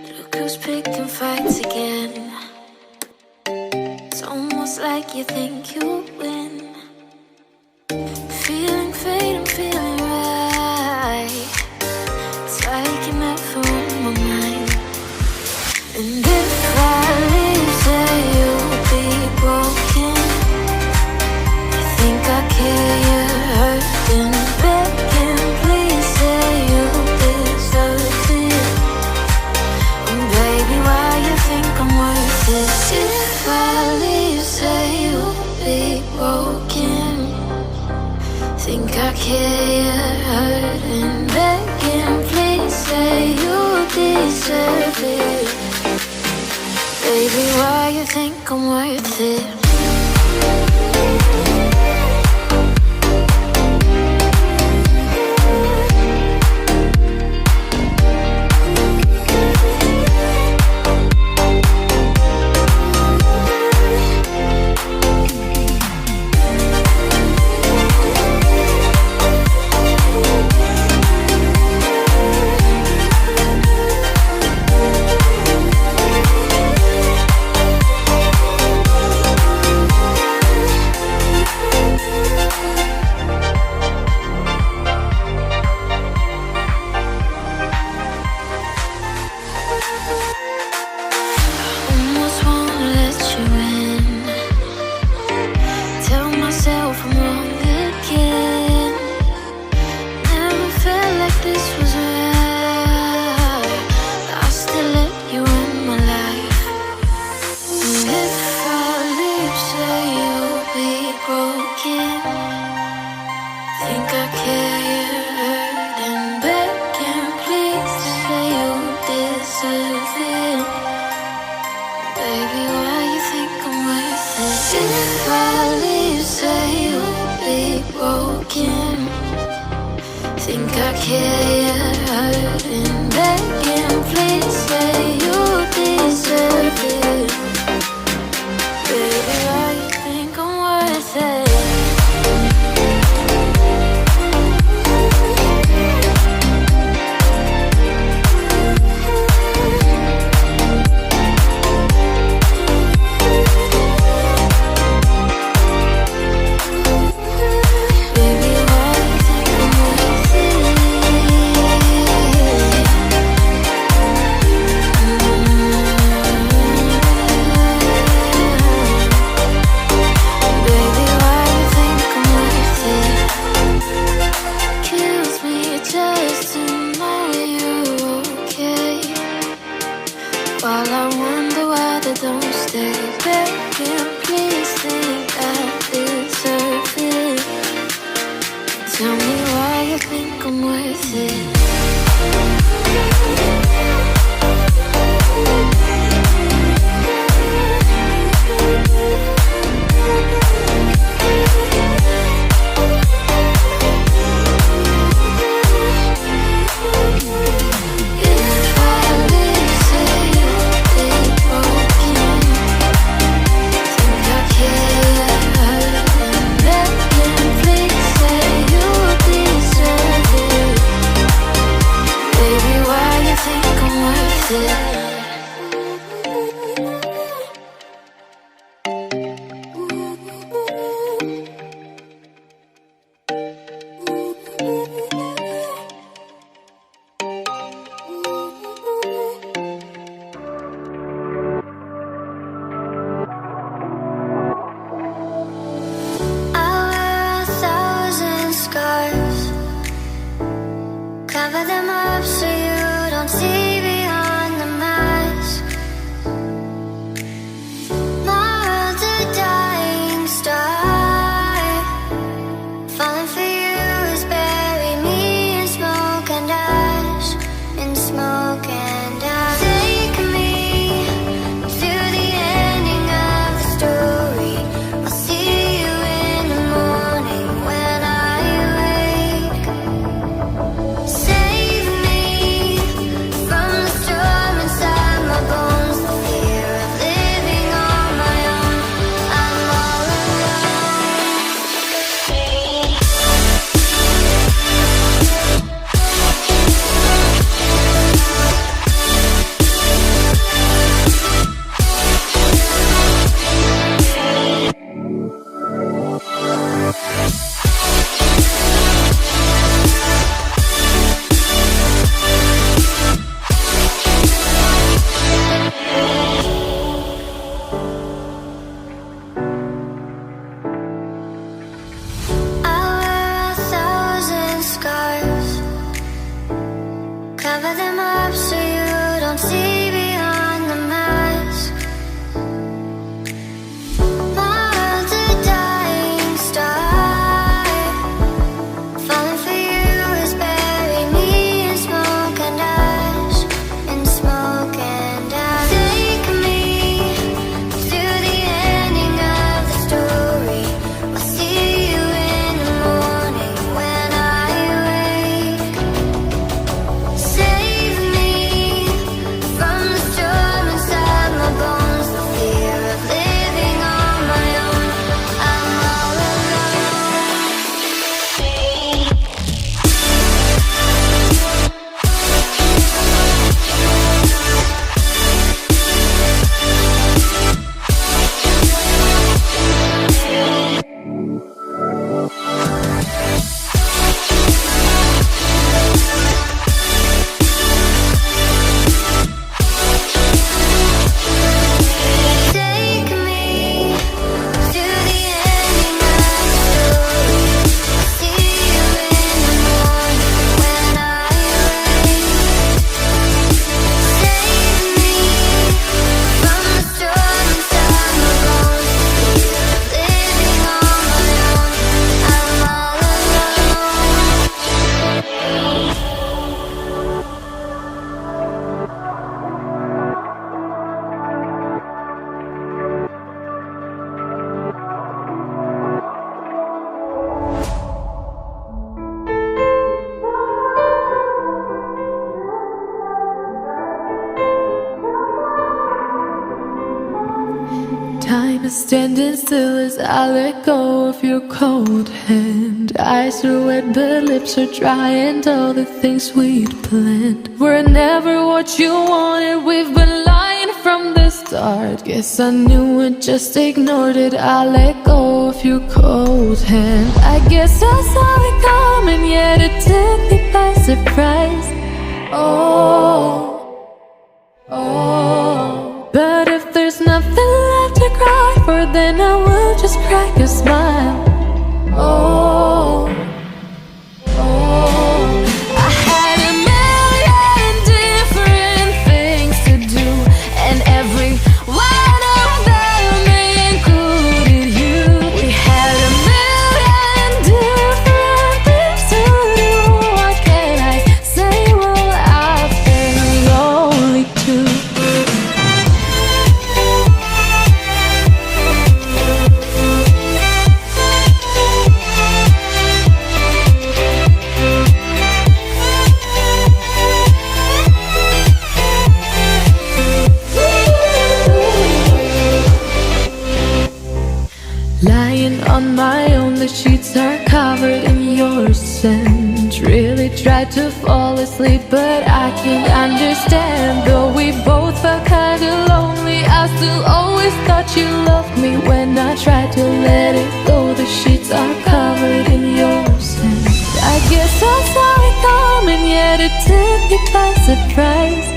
Look who's picking fights again. It's almost like you think you'll win. Feeling fate, I'm feeling right. It's like you're never on my mind. And if I leave, say you'll be broken. You think I care, you're hurting, begging, please say you deserve it. And baby, why you think I'm worth it? If I leave, say you'll be broken. Think I care, you're hurting, begging, please say you deserve it. Baby, why you think I'm worth it? Cover them up so you don't see beyond the map. standing still as I let go of your cold hand. Eyes are wet, but lips are dry, and all the things we'd planned were never what you wanted. We've been lying from the start. Guess I knew it, just ignored it. I let go of your cold hand. I guess I saw it coming, yet it took me by surprise. Oh, oh. But if there's nothing left to cry for, then I will just crack a smile. Oh, oh. I had a million different things to do, and every one of them included you. We had a million different things to do. What can I say? Well, I've been lonely too. Lying on my own, the sheets are covered in your scent. Really tried to fall asleep, but I can't understand. Though we both felt kinda lonely, I still always thought you loved me. When I tried to let it go, the sheets are covered in your scent. I guess I saw it coming, yet it took me by surprise.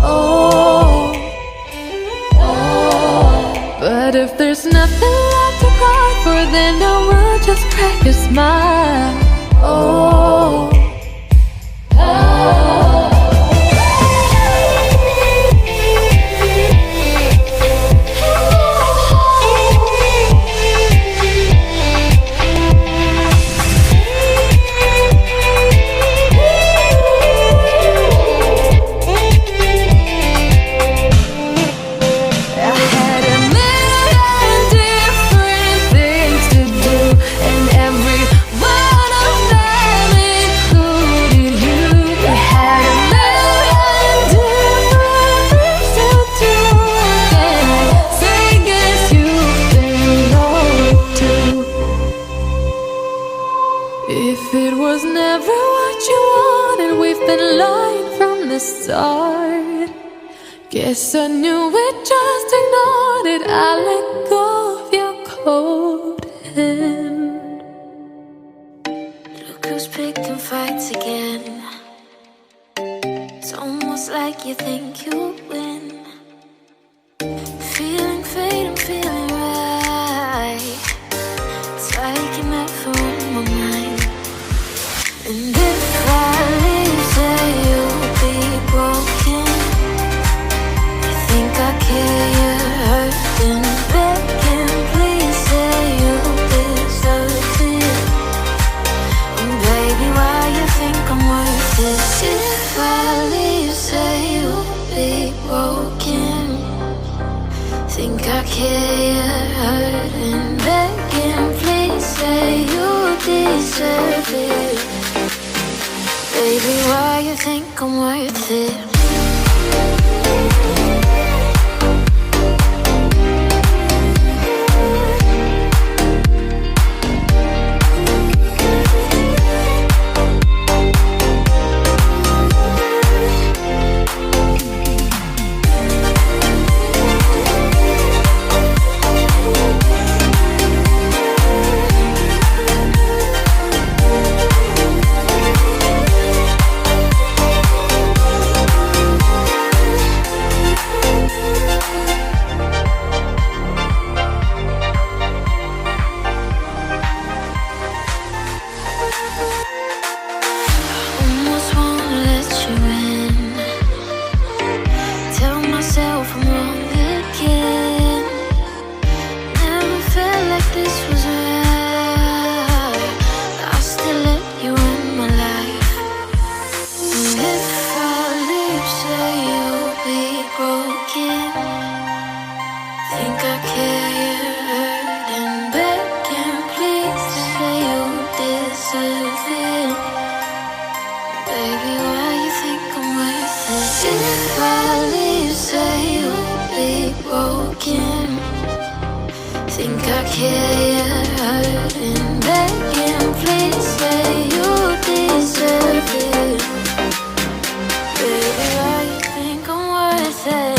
Oh, oh. But if there's nothing left to cry for, then I will just crack a smile. Oh, oh. If it was never what you wanted, we've been lying from the start. Guess I knew it, just ignored it. I let go of your cold hand. Look who's picking fights again. It's almost like you think you'll win. Feeling fate, I'm feeling right. It's like you're meant for my mind. And if I leave, say you'll be broken. You think I care, you're hurting, begging, please say you deserve it. And baby, why you think I'm worth it? If I leave, say you'll be broken. Think I care, you're hurting, begging, please say you deserve it. Baby, why you think I'm worth it? I care you're hurting, begging, please say you deserve it. Baby, why you think I'm worth it?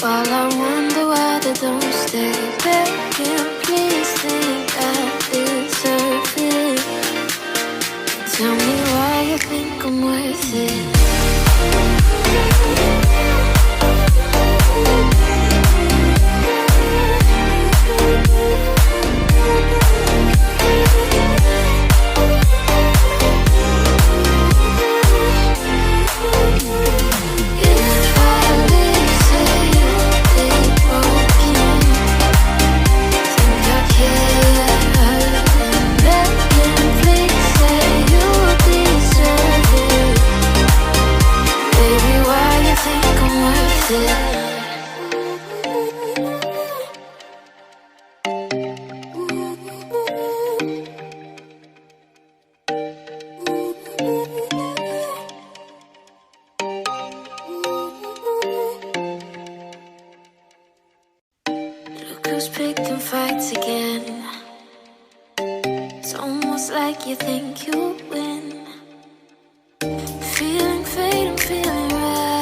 While I wonder why they don't stay, begging, please think I deserve it. Tell me why you think I'm worth it. Look who's picking fights again. It's almost like you think you win.